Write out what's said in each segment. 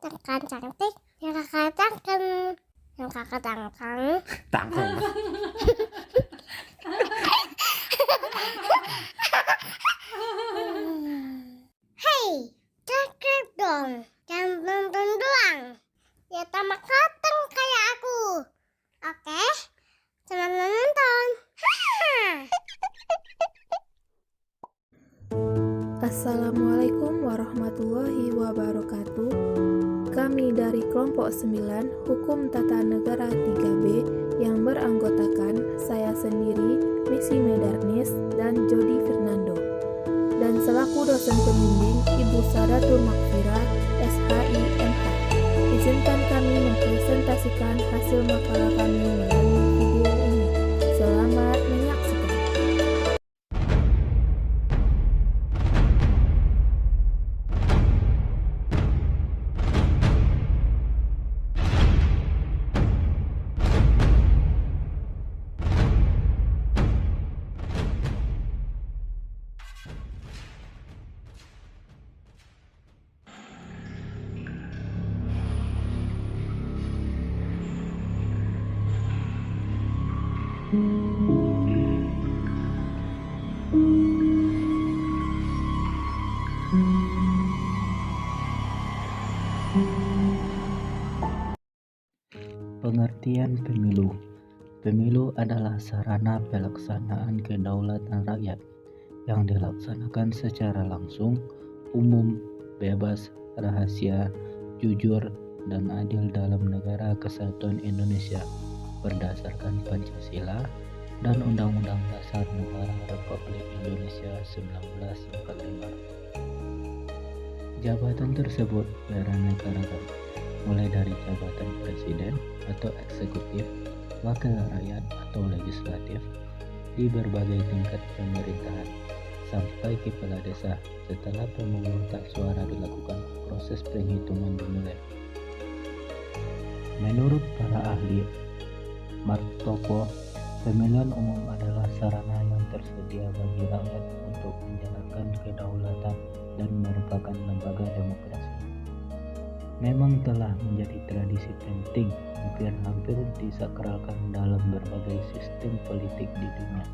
Yang kakak cantik, yang kakak cangkem, yang kakak tangkang. Tangkeng. Hei, subscribe dong, jangan nonton doang. Ya tambah ganteng kayak aku. Oke, selamat menonton. Assalamualaikum warahmatullahi wabarakatuh. Kami dari kelompok 9 Hukum Tata Negara 3B yang beranggotakan saya sendiri, Missy Medarnis dan Jody Fernando. Dan selaku dosen pembimbing Ibu Sadatul Makfirah, SHI MH. Izinkan kami mempresentasikan hasil makalah kami melalui video ini. Selamat menyaksikan. Pengertian pemilu. Pemilu adalah sarana pelaksanaan kedaulatan rakyat yang dilaksanakan secara langsung, umum, bebas, rahasia, jujur, dan adil dalam Negara Kesatuan Indonesia berdasarkan Pancasila dan Undang-Undang Dasar Negara Republik Indonesia 1945. Jabatan tersebut beraneka ragam, mulai dari jabatan presiden atau eksekutif, wakil rakyat atau legislatif di berbagai tingkat pemerintahan, sampai kepala desa. Setelah pemungutan suara dilakukan, proses penghitungan dimulai. Menurut para ahli Martopo, pemilihan umum adalah sarana yang tersedia bagi rakyat untuk menjalankan kedaulatan dan merupakan lembaga demokrasi. Memang telah menjadi tradisi penting, hampir disakralkan dalam berbagai sistem politik di dunia.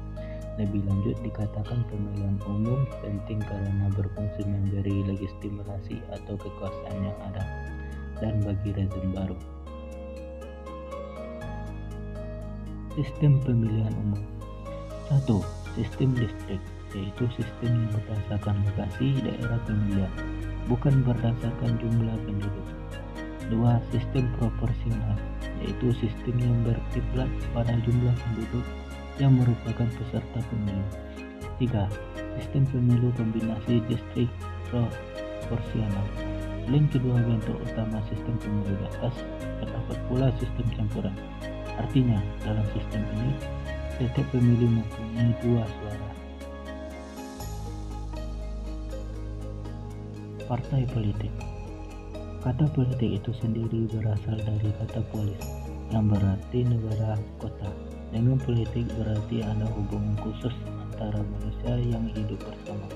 Lebih lanjut dikatakan pemilihan umum penting karena berfungsi memberi legitimasi atau kekuasaan yang ada dan bagi rezim baru. Sistem pemilihan umum. 1. Sistem distrik, yaitu sistem yang berdasarkan lokasi daerah pemilihan, bukan berdasarkan jumlah penduduk. 2. Sistem proporsional, yaitu sistem yang berkiblat pada jumlah penduduk yang merupakan peserta pemilu. 3. Sistem pemilu kombinasi distrik proporsional. Selain kedua bentuk utama sistem pemilu di atas, terdapat pula sistem campuran. Artinya, dalam sistem ini, setiap pemilih mempunyai 2 suara. Partai politik. Kata politik itu sendiri berasal dari kata polis, yang berarti negara kota. Dengan politik berarti ada hubungan khusus antara manusia yang hidup bersama.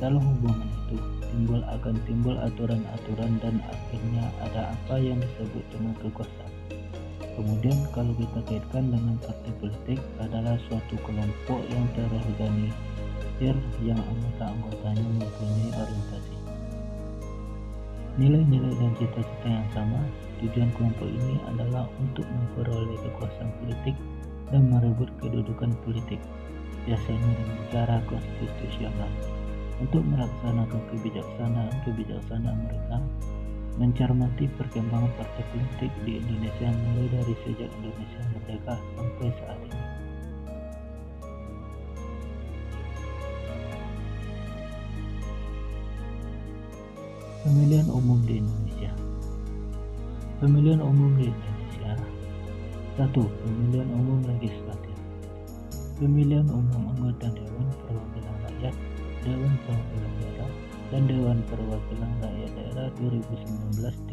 Dalam hubungan itu akan timbul aturan-aturan dan akhirnya ada apa yang disebut dengan kekuasaan. Kemudian kalau kita kaitkan dengan partai politik adalah suatu kelompok yang terorganisir yang anggota-anggotanya mempunyai orientasi, nilai-nilai dan cita-cita yang sama. Tujuan kelompok ini adalah untuk memperoleh kekuasaan politik dan merebut kedudukan politik, biasanya dengan cara konstitusional. Untuk melaksanakan kebijaksanaan mereka, mencermati perkembangan partai politik di Indonesia mulai dari sejak Indonesia merdeka sampai saat ini. Pemilihan umum di Indonesia. Pemilihan umum di Indonesia. 1. Pemilihan umum legislatif. Pemilihan umum anggota Dewan Perwakilan Rakyat, Dewan Perwakilan Daerah, dan Dewan Perwakilan Rakyat Daerah 2019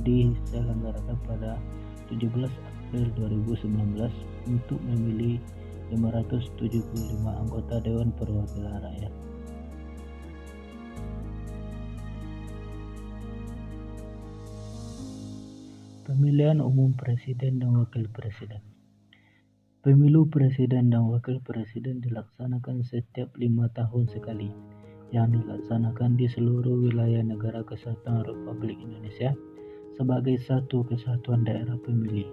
diselenggarakan pada 17 April 2019 untuk memilih 575 anggota Dewan Perwakilan Rakyat. Pemilihan umum presiden dan wakil presiden. Pemilu presiden dan wakil presiden dilaksanakan setiap 5 tahun sekali, yang dilaksanakan di seluruh wilayah Negara Kesatuan Republik Indonesia sebagai satu kesatuan daerah pemilih.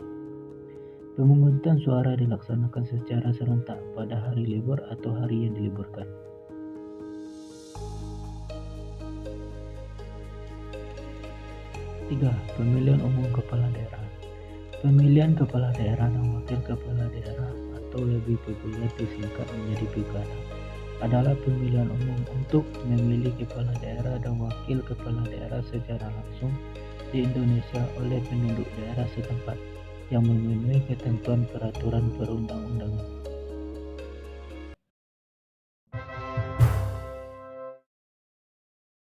Pemungutan suara dilaksanakan secara serentak pada hari libur atau hari yang diliburkan. Tiga, pemilihan umum kepala daerah. Pemilihan kepala daerah dan wakil kepala daerah atau lebih populer disingkat menjadi pilkada adalah pemilihan umum untuk memilih kepala daerah dan wakil kepala daerah secara langsung di Indonesia oleh penduduk daerah setempat yang memenuhi ketentuan peraturan perundang-undangan.